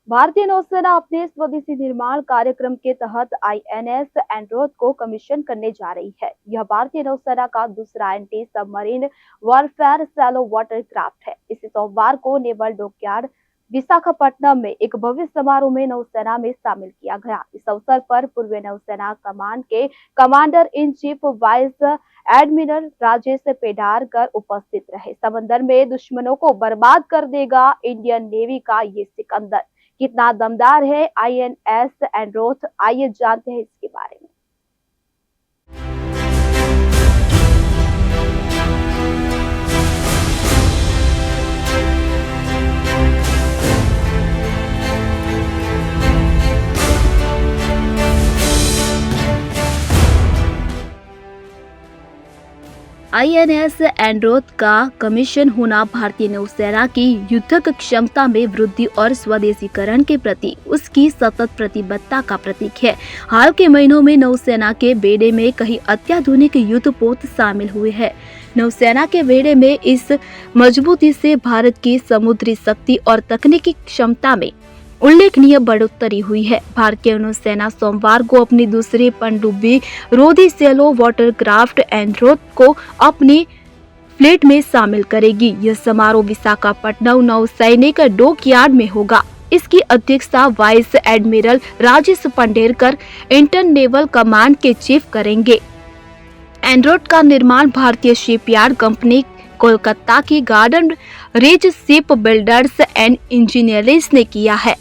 भारतीय नौसेना अपने स्वदेशी निर्माण कार्यक्रम के तहत आईएनएस एंड्रोथ को कमीशन करने जा रही है। यह भारतीय नौसेना का दूसरा anti submarine warfare shallow water craft है। इसे सोमवार को नेवल डॉकयार्ड विशाखापट्टनम में एक भव्य समारोह में नौसेना में शामिल किया गया। इस अवसर पर पूर्व नौसेना कमान के commander in chief vice admiral Rajesh Pedarkar उपस्थित रहे। समंदर में दुश्मनों को बर्बाद कर देगा इंडियन नेवी का ये सिकंदर। कितना दमदार है आईएनएस एंड्रोथ, आइए जानते हैं इसके बारे में। आईएनएस एंड्रोथ का कमीशन होना भारतीय नौसेना की युद्धक क्षमता में वृद्धि और स्वदेशीकरण के प्रति उसकी सतत प्रतिबद्धता का प्रतीक है। हाल के महीनों में नौसेना के बेड़े में कई अत्याधुनिक युद्धपोत शामिल हुए हैं। नौसेना के बेड़े में इस मजबूती से भारत की समुद्री शक्ति और तकनीकी क्षमता में उल्लेखनीय बढ़ोतरी हुई है। भारतीय नौसेना सोमवार को अपनी दूसरी पनडुब्बी रोधी सैलो वाटरक्राफ्ट एंड्रोथ को अपनी फ्लीट में शामिल करेगी। यह समारोह विशाखापट्टनम नौसैनिक डॉकयार्ड में होगा। इसकी अध्यक्षता vice admiral Rajesh Pedarkar Indian naval command के चीफ करेंगे। एंड्रोथ का निर्माण भारतीय शिपयार्ड कंपनी कोलकाता की garden reach ship builders and engineers ने किया है।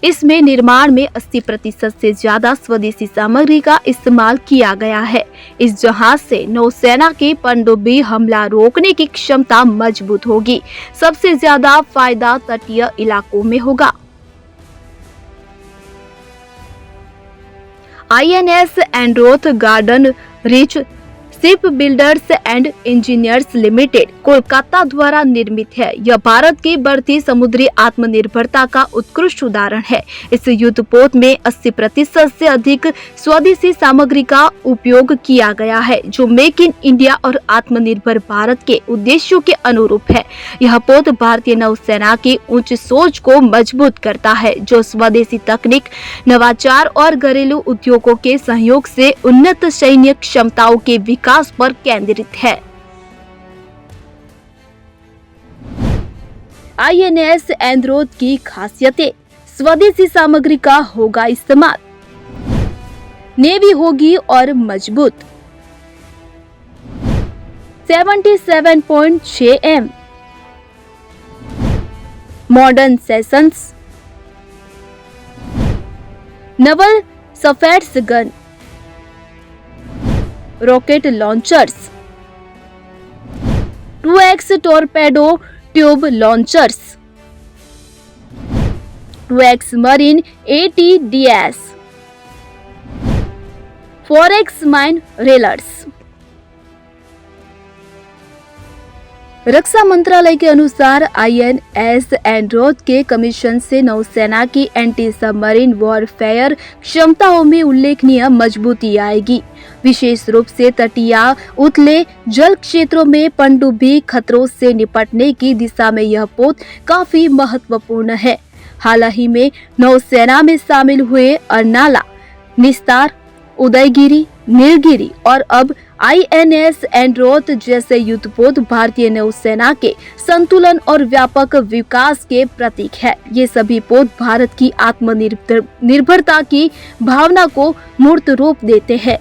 इसमें निर्माण में 80% से ज्यादा स्वदेशी सामग्री का इस्तेमाल किया गया है। इस जहाज से नौसेना की पनडुब्बी हमला रोकने की क्षमता मजबूत होगी। सबसे ज्यादा फायदा तटीय इलाकों में होगा। INS Androth garden reach ship builders and engineers limited Kolkata द्वारा निर्मित है। यह भारत की बढ़ती समुद्री आत्मनिर्भरता का उत्कृष्ट उदाहरण है। इस युद्धपोत में 80% से अधिक स्वदेशी सामग्री का उपयोग किया गया है, जो मेक इन इंडिया और आत्मनिर्भर भारत के उद्देश्यों के अनुरूप है। यह पोत भारतीय नौसेना की उच्च सोच को मजबूत करता है, जो स्वदेशी तकनीक, नवाचार और घरेलू उद्योगों के सहयोग से उन्नत सैन्य क्षमताओं के विकास पर केंद्रित है। आईएनएस एंड्रोथ की खासियतें: स्वदेशी सामग्री का होगा इस्तेमाल, नेवी होगी और मजबूत, 77.6 m मॉडर्न सेशंस, नवल सफेट्स gun, rocket launchers, 2x torpedo tube launchers, 2x marine ATDS, 4x mine रेलर्स। रक्षा मंत्रालय के अनुसार आईएनएस एंड्रोथ के कमीशन से नौसेना की एंटी सबमरीन वॉरफेयर क्षमताओं में उल्लेखनीय मजबूती आएगी। विशेष रूप से तटीय उथले जल क्षेत्रों में पनडुब्बी खतरों से निपटने की दिशा में यह पोत काफी महत्वपूर्ण है। हाल ही में नौसेना में शामिल हुए अर्नाला, निस्तार, उदयगिरी, नीलगिरी और अब आईएनएस एंड्रोथ जैसे युद्धपोत भारतीय नौसेना के संतुलन और व्यापक विकास के प्रतीक है। ये सभी पोत भारत की आत्मनिर्भरता की भावना को मूर्त रूप देते हैं।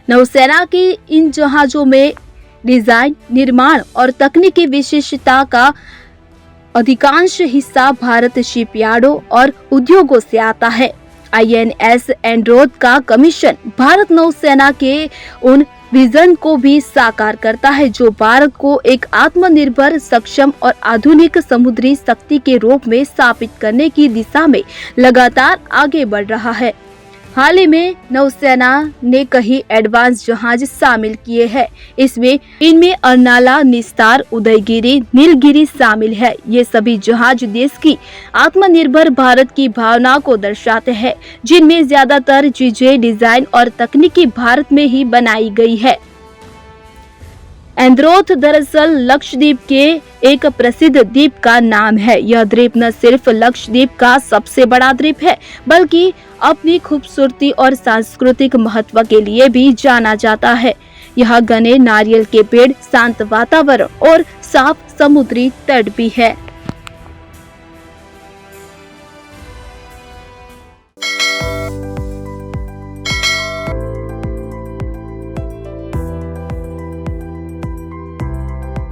नौसेना की इन जहाजों में डिजाइन, निर्माण और तकनीकी विशेषता का अधिकांश हिस्सा भारत शिपयार्डों और उद्योगों से आता है। आईएनएस एंड्रोथ का कमीशन भारत नौसेना के उन विजन को भी साकार करता है, जो भारत को एक आत्मनिर्भर, सक्षम और आधुनिक समुद्री शक्ति के रूप में स्थापित करने की दिशा में लगातार आगे बढ़ रहा है। हाल ही में नौसेना ने कई एडवांस जहाज शामिल किए हैं। इनमें अर्नाला, निस्तार, उदयगिरी, नीलगिरी शामिल है। ये सभी जहाज देश की आत्मनिर्भर भारत की भावना को दर्शाते हैं, जिनमें ज्यादातर चीजें, डिजाइन और तकनीकी भारत में ही बनाई गई है। एंद्रोथ दरअसल लक्षद्वीप के एक प्रसिद्ध द्वीप का नाम है। यह द्वीप न सिर्फ लक्षद्वीप का सबसे बड़ा द्वीप है, बल्कि अपनी खूबसूरती और सांस्कृतिक महत्व के लिए भी जाना जाता है। यहाँ घने नारियल के पेड़, शांत वातावरण और साफ समुद्री तट भी है।